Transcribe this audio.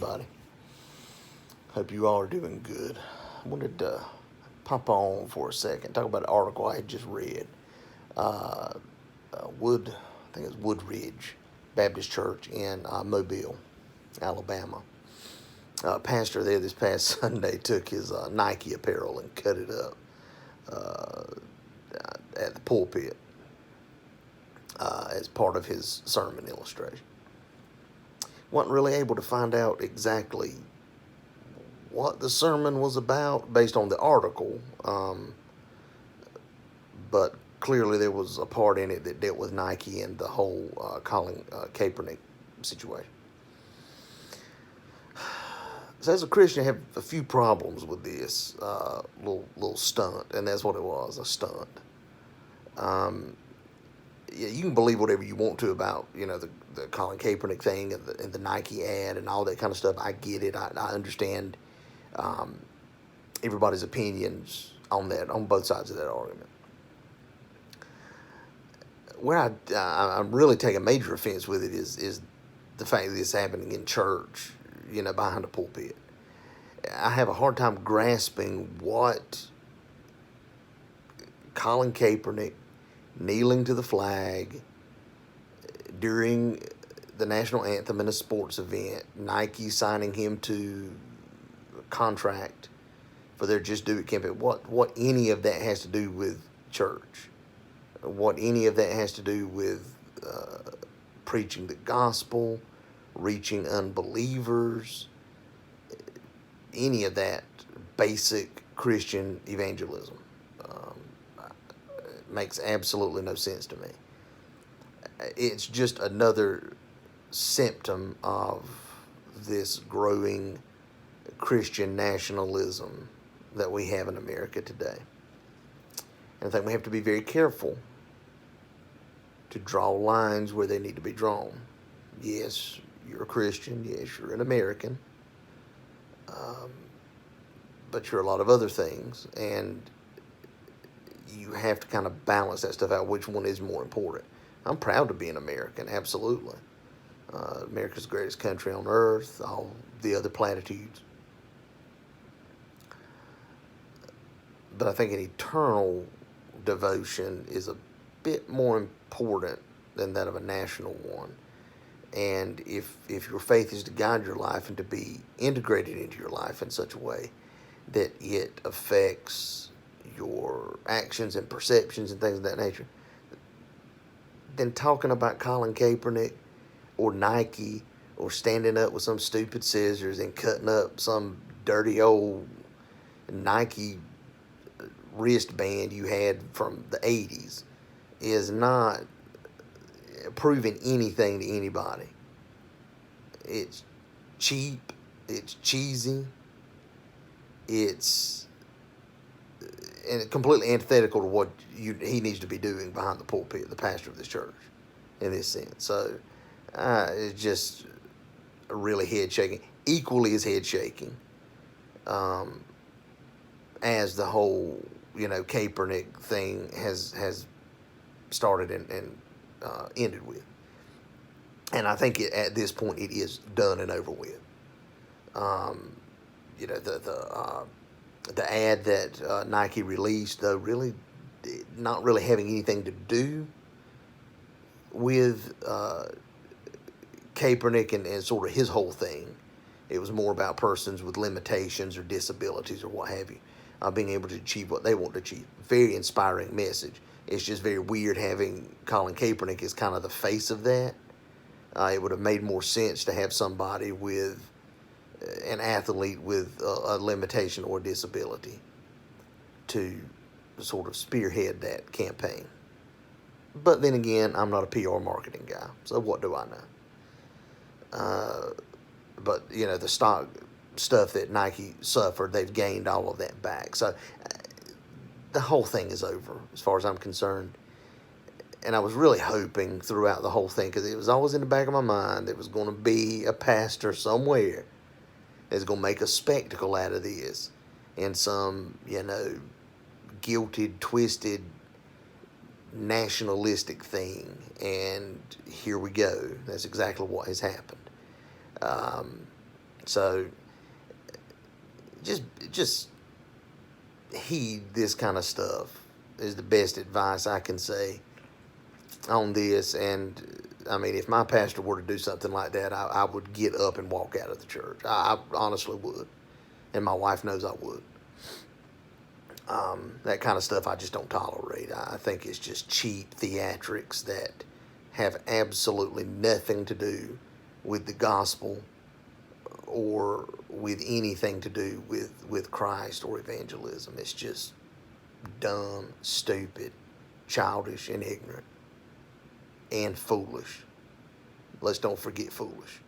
everybody. Hope you all are doing good. I wanted to pop on for a second, talk about an article I had just read. Uh, I think it's Woodridge Baptist Church in Mobile, Alabama. Pastor there this past Sunday took his Nike apparel and cut it up at the pulpit as part of his sermon illustration. Wasn't really able to find out exactly what the sermon was about based on the article, but clearly there was a part in it that dealt with Nike and the whole Colin Kaepernick situation. So as a Christian, I have a few problems with this little stunt, and that's what it was, a stunt. Yeah, you can believe whatever you want to about, the Colin Kaepernick thing and the Nike ad and all that kind of stuff. I get it. I understand everybody's opinions on that, on both sides of that argument. Where I'm really taking major offense with it is the fact that it's happening in church, behind a pulpit. I have a hard time grasping what Colin Kaepernick kneeling to the flag during the national anthem in a sports event, Nike signing him to a contract for their Just Do It campaign, what any of that has to do with church, what any of that has to do with preaching the gospel, reaching unbelievers, any of that basic Christian evangelism. It makes absolutely no sense to me. It's just another symptom of this growing Christian nationalism that we have in America today. And I think we have to be very careful to draw lines where they need to be drawn. Yes, you're a Christian. Yes, you're an American. But you're a lot of other things, and you have to kind of balance that stuff out, which one is more important. I'm proud to be an American, absolutely. America's the greatest country on earth, all the other platitudes. But I think an eternal devotion is a bit more important than that of a national one. And if your faith is to guide your life and to be integrated into your life in such a way that it affects your actions and perceptions and things of that nature, then talking about Colin Kaepernick or Nike or standing up with some stupid scissors and cutting up some dirty old Nike wristband you had from the 80s is not proving anything to anybody. It's cheap, it's cheesy, it's completely antithetical to what he needs to be doing behind the pulpit, the pastor of this church, in this sense. So it's just really head shaking, equally as head shaking as the whole Kaepernick thing has started and ended with. And I think at this point it is done and over with. The ad that Nike released, though, really not really having anything to do with Kaepernick and sort of his whole thing. It was more about persons with limitations or disabilities or what have you, being able to achieve what they want to achieve. Very inspiring message. It's just very weird having Colin Kaepernick as kind of the face of that. It would have made more sense to have somebody with an athlete with a limitation or disability to sort of spearhead that campaign. But then again, I'm not a PR marketing guy, so what do I know? But, the stock stuff that Nike suffered, they've gained all of that back. So the whole thing is over as far as I'm concerned. And I was really hoping throughout the whole thing, because it was always in the back of my mind, there was going to be a pastor somewhere that's going to make a spectacle out of this in some, guilted, twisted, nationalistic thing. And here we go. That's exactly what has happened. So just heed this kind of stuff is the best advice I can say on this. And I mean, if my pastor were to do something like that, I would get up and walk out of the church. I honestly would, and my wife knows I would. That kind of stuff I just don't tolerate. I think it's just cheap theatrics that have absolutely nothing to do with the gospel or with anything to do with Christ or evangelism. It's just dumb, stupid, childish, and ignorant, and foolish. Let's don't forget foolish.